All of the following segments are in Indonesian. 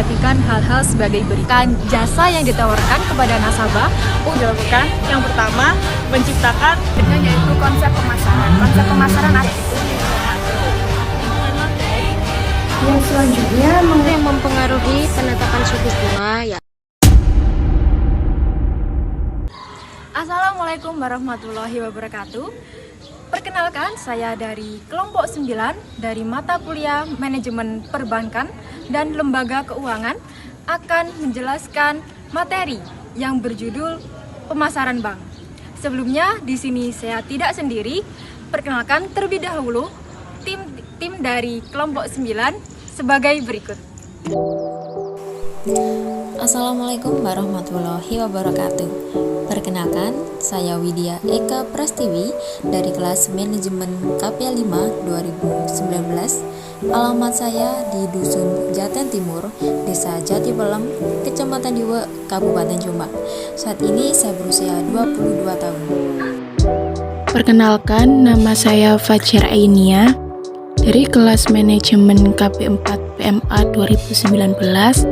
memperhatikan hal-hal sebagai berikan jasa yang ditawarkan kepada nasabah untuk dilakukan. Yang pertama, menciptakan yaitu konsep pemasaran. Konsep pemasaran apa itu? Yang selanjutnya yang mempengaruhi penetapan suku bunga ya. Assalamualaikum warahmatullahi wabarakatuh. Perkenalkan, saya dari kelompok 9 dari mata kuliah Manajemen Perbankan dan Lembaga Keuangan akan menjelaskan materi yang berjudul Pemasaran Bank. Sebelumnya di sini saya tidak sendiri. Perkenalkan terlebih dahulu tim dari kelompok 9 sebagai berikut. Assalamualaikum warahmatullahi wabarakatuh. Perkenalkan, saya Widya Eka Prastiwi dari kelas Manajemen KPA 5 2019. Alamat saya di Dusun Jaten Timur, Desa Jati Pelem, Kecamatan Diwe, Kabupaten Jombang. Saat ini saya berusia 22 tahun. Perkenalkan, nama saya Fajar Ainia dari kelas Manajemen KP4 PMA 2019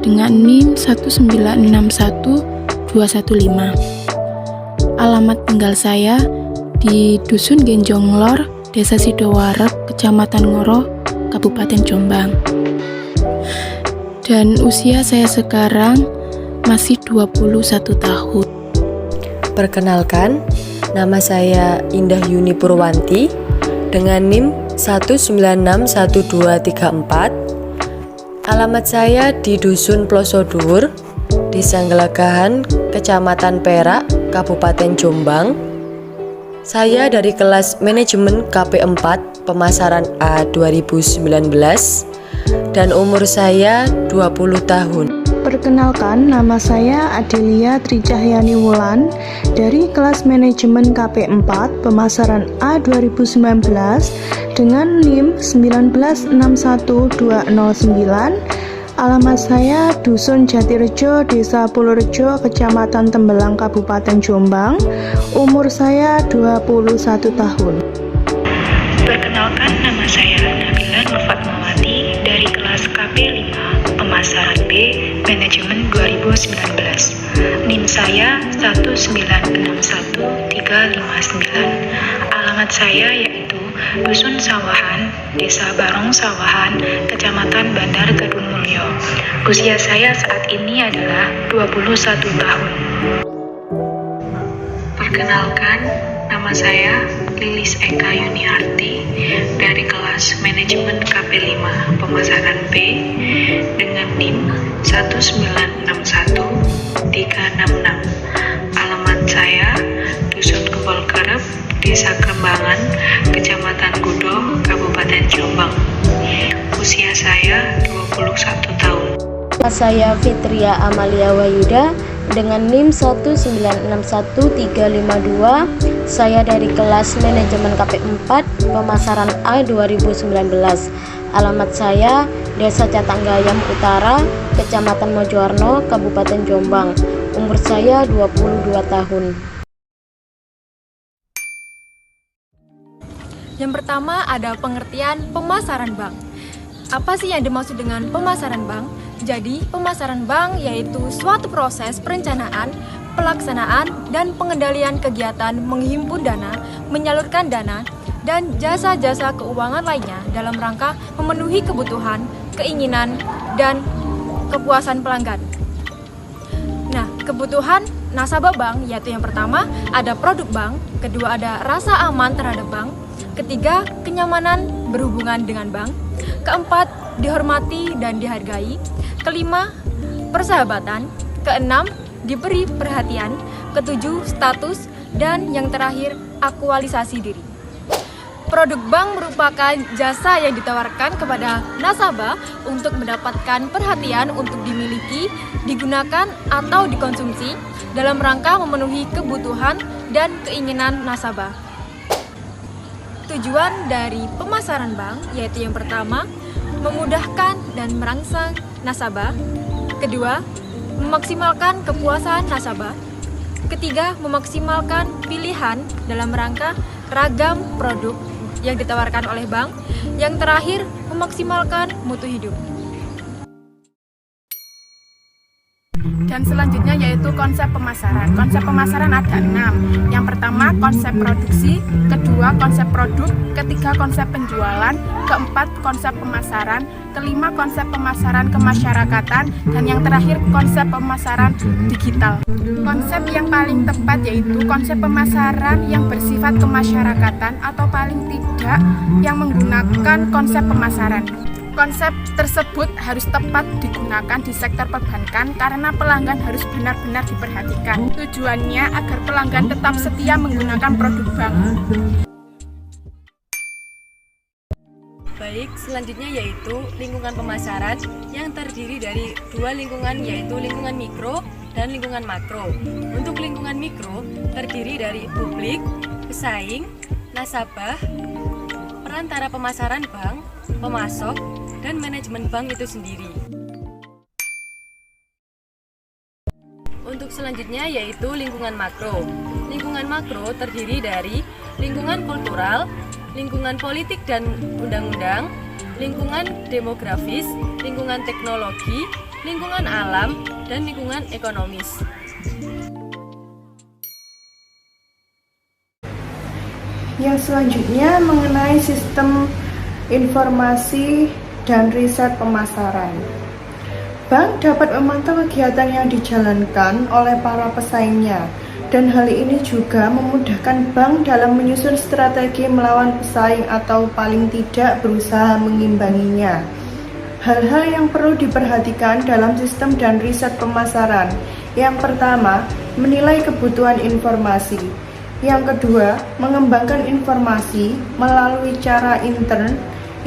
dengan NIM 1961215. Alamat tinggal saya di Dusun Genjong Lor, Desa Sidowarep, Kecamatan Ngoro, Kabupaten Jombang. Dan usia saya sekarang masih 21 tahun. Perkenalkan, nama saya Indah Yuni Purwanti dengan NIM 1961234. Alamat saya di Dusun Plosodur, Desa Gelagahan, Kecamatan Perak, Kabupaten Jombang. Saya dari kelas Manajemen KP4 Pemasaran A 2019 dan umur saya 20 tahun. Perkenalkan, nama saya Adelia Tricahyani Wulan dari kelas Manajemen KP4 Pemasaran A 2019 dengan NIM 1961209. Alamat saya Dusun Jatirejo, Desa Purworejo, Kecamatan Tembelang, Kabupaten Jombang. Umur saya 21 tahun. Perkenalkan, nama saya Nabila Nurfatmawati dari kelas KP5 Pemasaran B Manajemen 2019. NIM saya 1961359. Alamat saya yaitu Dusun Sawahan, Desa Barong Sawahan, Kecamatan Bandar Kedungmulyo. Usia saya saat ini adalah 21 tahun. Perkenalkan, nama saya Lilis Eka Yuniarti dari kelas Manajemen KP5 Pemasaran B dengan NIM 1961366. Alamat saya Dusun Kebol Kerep, Desa Kembangan, Kecamatan Gudo, Kabupaten Jombang. Usia saya 21 tahun. Saya Fitria Amalia Wayuda dengan NIM 1961352. Saya dari kelas Manajemen KP4 Pemasaran A 2019. Alamat saya Desa Catanggayam Utara, Kecamatan Mojoarno, Kabupaten Jombang. Umur saya 22 tahun. Yang pertama ada pengertian pemasaran bank. Apa sih yang dimaksud dengan pemasaran bank? Jadi, pemasaran bank yaitu suatu proses perencanaan, pelaksanaan, dan pengendalian kegiatan menghimpun dana, menyalurkan dana, dan jasa-jasa keuangan lainnya dalam rangka memenuhi kebutuhan, keinginan, dan kepuasan pelanggan. Nah, kebutuhan nasabah bank yaitu yang pertama ada produk bank, kedua ada rasa aman terhadap bank, ketiga kenyamanan berhubungan dengan bank, keempat dihormati dan dihargai, kelima persahabatan, keenam diberi perhatian, ketujuh status, dan yang terakhir aktualisasi diri. Produk bank merupakan jasa yang ditawarkan kepada nasabah untuk mendapatkan perhatian untuk dimiliki, digunakan, atau dikonsumsi dalam rangka memenuhi kebutuhan dan keinginan nasabah. Tujuan dari pemasaran bank yaitu yang pertama, memudahkan dan merangsang nasabah. Kedua, memaksimalkan kepuasan nasabah. Ketiga, memaksimalkan pilihan dalam rangka ragam produk yang ditawarkan oleh bank. Yang terakhir, memaksimalkan mutu hidup. Dan selanjutnya yaitu konsep pemasaran. Konsep pemasaran ada 6. Yang pertama konsep produksi, kedua konsep produk, ketiga konsep penjualan, keempat konsep pemasaran, kelima konsep pemasaran kemasyarakatan, dan yang terakhir konsep pemasaran digital. Konsep yang paling tepat yaitu konsep pemasaran yang bersifat kemasyarakatan atau paling tidak yang menggunakan konsep pemasaran. Konsep tersebut harus tepat digunakan di sektor perbankan karena pelanggan harus benar-benar diperhatikan. Tujuannya agar pelanggan tetap setia menggunakan produk bank. Baik, selanjutnya yaitu lingkungan pemasaran yang terdiri dari dua lingkungan, yaitu lingkungan mikro dan lingkungan makro. Untuk lingkungan mikro terdiri dari publik, pesaing, nasabah, perantara pemasaran bank, pemasok, dan manajemen bank itu sendiri. Untuk selanjutnya yaitu lingkungan makro. Lingkungan makro terdiri dari lingkungan kultural, lingkungan politik dan undang-undang, lingkungan demografis, lingkungan teknologi, lingkungan alam, dan lingkungan ekonomis. Yang selanjutnya mengenai sistem informasi dan riset pemasaran. Bank dapat memantau kegiatan yang dijalankan oleh para pesaingnya, dan hal ini juga memudahkan bank dalam menyusun strategi melawan pesaing atau paling tidak berusaha mengimbanginya. Hal-hal yang perlu diperhatikan dalam sistem dan riset pemasaran. Yang pertama, menilai kebutuhan informasi. Yang kedua, mengembangkan informasi melalui cara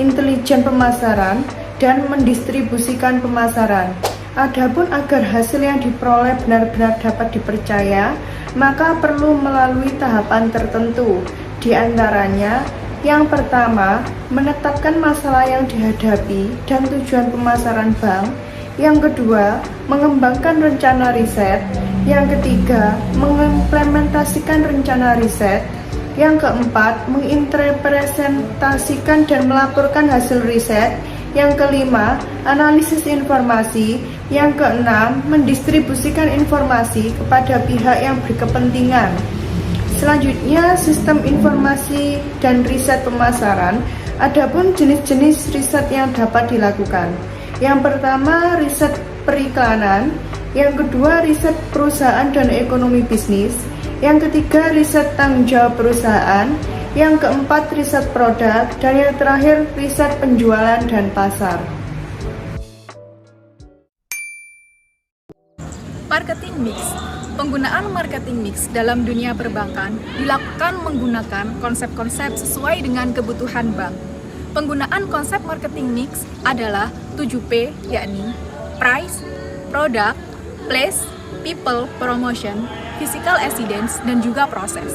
intelijen pemasaran, dan mendistribusikan pemasaran. Adapun agar hasil yang diperoleh benar-benar dapat dipercaya, maka perlu melalui tahapan tertentu. Di antaranya, yang pertama, menetapkan masalah yang dihadapi dan tujuan pemasaran bank. Yang kedua, mengembangkan rencana riset. Yang ketiga, mengimplementasikan rencana riset. Yang keempat, menginterpretasikan dan melaporkan hasil riset. Yang kelima, analisis informasi. Yang keenam, mendistribusikan informasi kepada pihak yang berkepentingan. Selanjutnya, sistem informasi dan riset pemasaran. Adapun jenis-jenis riset yang dapat dilakukan. Yang pertama, riset periklanan. Yang kedua, riset perusahaan dan ekonomi bisnis. Yang ketiga, riset tanggung jawab perusahaan. Yang keempat, riset produk. Dan yang terakhir, riset penjualan dan pasar. Marketing mix. Penggunaan marketing mix dalam dunia perbankan dilakukan menggunakan konsep-konsep sesuai dengan kebutuhan bank. Penggunaan konsep marketing mix adalah 7P, yakni price, product, place, people, promotion, physical evidence, dan juga proses.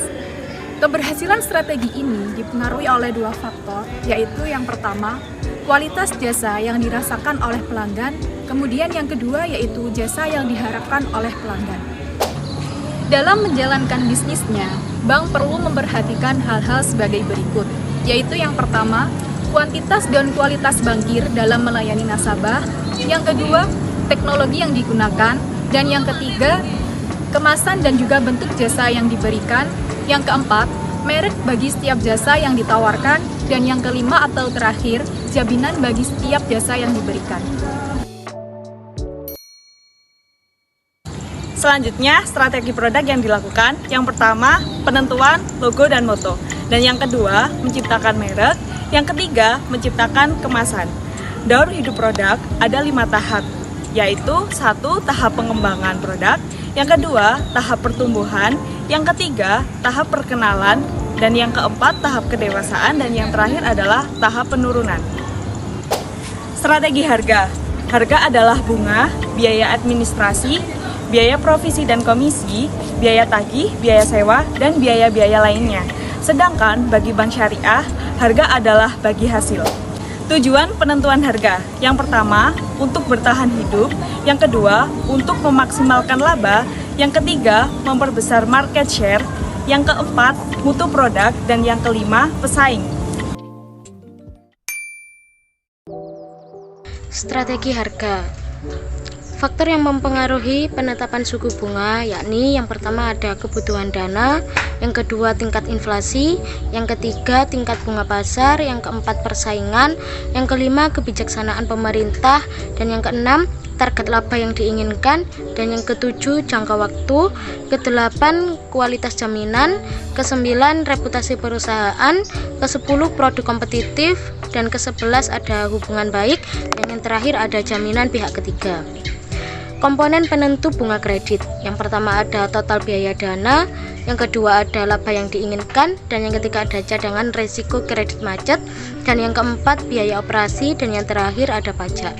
Keberhasilan strategi ini dipengaruhi oleh dua faktor, yaitu yang pertama, kualitas jasa yang dirasakan oleh pelanggan, kemudian yang kedua yaitu jasa yang diharapkan oleh pelanggan. Dalam menjalankan bisnisnya, bank perlu memperhatikan hal-hal sebagai berikut, yaitu yang pertama, kuantitas dan kualitas bankir dalam melayani nasabah, yang kedua, teknologi yang digunakan, dan yang ketiga, kemasan dan juga bentuk jasa yang diberikan, yang keempat, merek bagi setiap jasa yang ditawarkan, dan yang kelima atau terakhir, jaminan bagi setiap jasa yang diberikan. Selanjutnya, strategi produk yang dilakukan. Yang pertama, penentuan logo dan moto. Dan yang kedua, menciptakan merek. Yang ketiga, menciptakan kemasan. Daur hidup produk ada 5 tahap, yaitu 1. Tahap pengembangan produk. Yang kedua, tahap pertumbuhan. Yang ketiga, tahap perkenalan. Dan yang keempat, tahap kedewasaan. Dan yang terakhir adalah tahap penurunan. Strategi harga. Harga adalah bunga, biaya administrasi, biaya provisi dan komisi, biaya tagih, biaya sewa, dan biaya-biaya lainnya. Sedangkan bagi bank syariah, harga adalah bagi hasil. Tujuan penentuan harga. Yang pertama, untuk bertahan hidup. Yang kedua, untuk memaksimalkan laba. Yang ketiga, memperbesar market share. Yang keempat, mutu produk. Dan yang kelima, pesaing. Strategi harga. Faktor yang mempengaruhi penetapan suku bunga yakni yang pertama ada kebutuhan dana, yang kedua tingkat inflasi, yang ketiga tingkat bunga pasar, yang keempat persaingan, yang kelima kebijaksanaan pemerintah, dan yang keenam target laba yang diinginkan, dan yang ketujuh jangka waktu, kedelapan kualitas jaminan, kesembilan reputasi perusahaan, kesepuluh produk kompetitif, dan kesebelas ada hubungan baik, dan yang terakhir ada jaminan pihak ketiga. Komponen penentu bunga kredit, yang pertama ada total biaya dana, yang kedua ada laba yang diinginkan, dan yang ketiga ada cadangan resiko kredit macet, dan yang keempat biaya operasi, dan yang terakhir ada pajak.